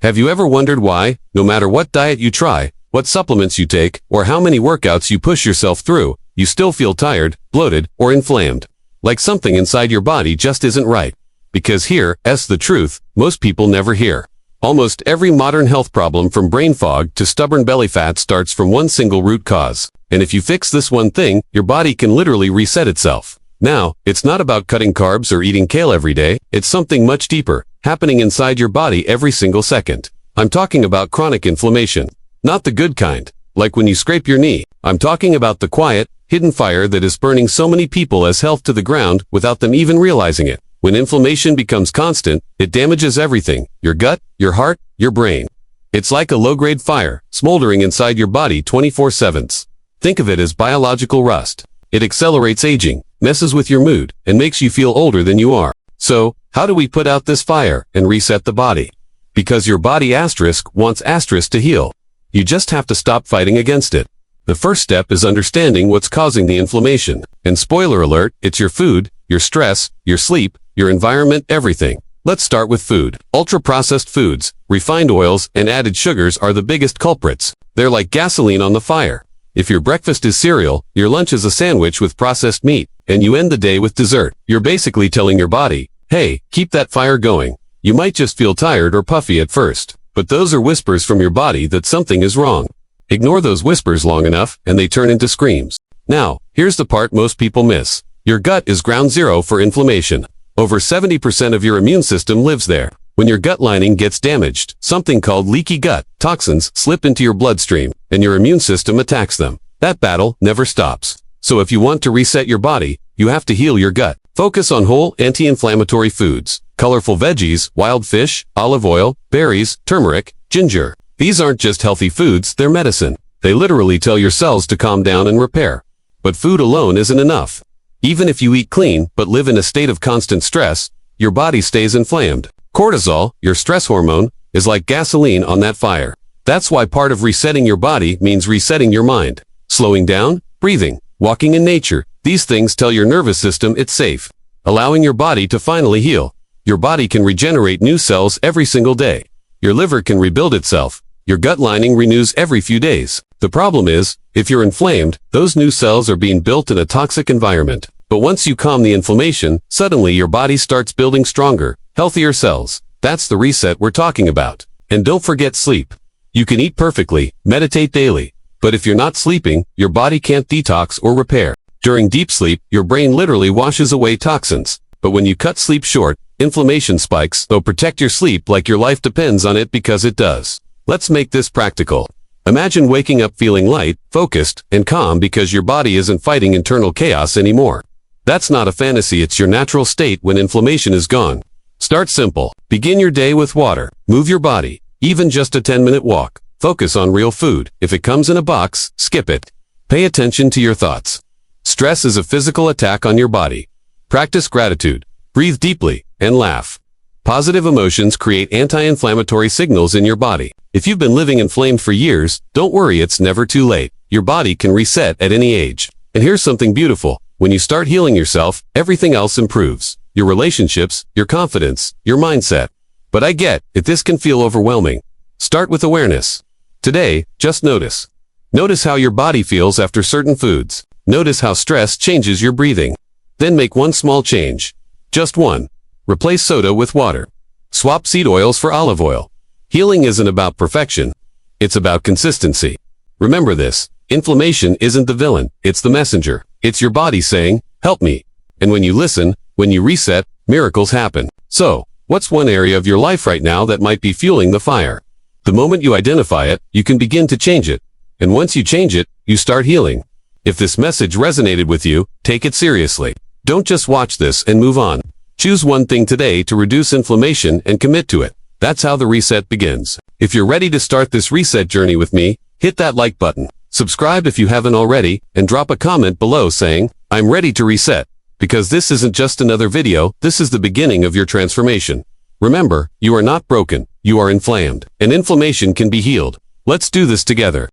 Have you ever wondered why, no matter what diet you try, what supplements you take, or how many workouts you push yourself through, you still feel tired, bloated, or inflamed? Like something inside your body just isn't right. Because here's the truth, most people never hear. Almost every modern health problem from brain fog to stubborn belly fat starts from one single root cause. And if you fix this one thing, your body can literally reset itself. Now, it's not about cutting carbs or eating kale every day, it's something much deeper, happening inside your body every single second. I'm talking about chronic inflammation. Not the good kind, like when you scrape your knee. I'm talking about the quiet, hidden fire that is burning so many people as health to the ground without them even realizing it. When inflammation becomes constant, it damages everything, your gut, your heart, your brain. It's like a low-grade fire, smoldering inside your body 24/7. Think of it as biological rust. It accelerates aging, messes with your mood, and makes you feel older than you are. So, how do we put out this fire and reset the body? Because your body wants to heal. You just have to stop fighting against it. The first step is understanding what's causing the inflammation. And spoiler alert, it's your food, your stress, your sleep, your environment, everything. Let's start with food. Ultra-processed foods, refined oils, and added sugars are the biggest culprits. They're like gasoline on the fire. If your breakfast is cereal, your lunch is a sandwich with processed meat, and you end the day with dessert, you're basically telling your body, hey, keep that fire going. You might just feel tired or puffy at first, but those are whispers from your body that something is wrong. Ignore those whispers long enough, and they turn into screams. Now, here's the part most people miss. Your gut is ground zero for inflammation. Over 70% of your immune system lives there. When your gut lining gets damaged, something called leaky gut toxins slip into your bloodstream, and your immune system attacks them. That battle never stops. So if you want to reset your body, you have to heal your gut. Focus on whole, anti-inflammatory foods, colorful veggies, wild fish, olive oil, berries, turmeric, ginger. These aren't just healthy foods, they're medicine. They literally tell your cells to calm down and repair. But food alone isn't enough. Even if you eat clean but live in a state of constant stress, your body stays inflamed. Cortisol, your stress hormone, is like gasoline on that fire. That's why part of resetting your body means resetting your mind. Slowing down, breathing, walking in nature, these things tell your nervous system it's safe, allowing your body to finally heal. Your body can regenerate new cells every single day. Your liver can rebuild itself. Your gut lining renews every few days. The problem is, if you're inflamed, those new cells are being built in a toxic environment. But once you calm the inflammation, suddenly your body starts building stronger, healthier cells. That's the reset we're talking about. And don't forget sleep. You can eat perfectly, meditate daily, but if you're not sleeping, your body can't detox or repair. During deep sleep, your brain literally washes away toxins. But when you cut sleep short, inflammation spikes, so protect your sleep like your life depends on it because it does. Let's make this practical. Imagine waking up feeling light, focused, and calm because your body isn't fighting internal chaos anymore. That's not a fantasy, it's your natural state when inflammation is gone. Start simple. Begin your day with water. Move your body. Even just a 10-minute walk. Focus on real food. If it comes in a box, skip it. Pay attention to your thoughts. Stress is a physical attack on your body. Practice gratitude. Breathe deeply and laugh. Positive emotions create anti-inflammatory signals in your body. If you've been living inflamed for years, don't worry, it's never too late. Your body can reset at any age. And here's something beautiful. When you start healing yourself, everything else improves. Your relationships, your confidence, your mindset. But I get it, this can feel overwhelming. Start with awareness. Today, just notice. Notice how your body feels after certain foods. Notice how stress changes your breathing. Then make one small change. Just one. Replace soda with water. Swap seed oils for olive oil. Healing isn't about perfection. It's about consistency. Remember this. Inflammation isn't the villain, it's the messenger. It's your body saying, help me. And when you listen, when you reset, miracles happen. So, what's one area of your life right now that might be fueling the fire? The moment you identify it, you can begin to change it. And once you change it, you start healing. If this message resonated with you, take it seriously. Don't just watch this and move on. Choose one thing today to reduce inflammation and commit to it. That's how the reset begins. If you're ready to start this reset journey with me, hit that like button. Subscribe if you haven't already, and drop a comment below saying, I'm ready to reset. Because this isn't just another video, this is the beginning of your transformation. Remember, you are not broken, you are inflamed, and inflammation can be healed. Let's do this together.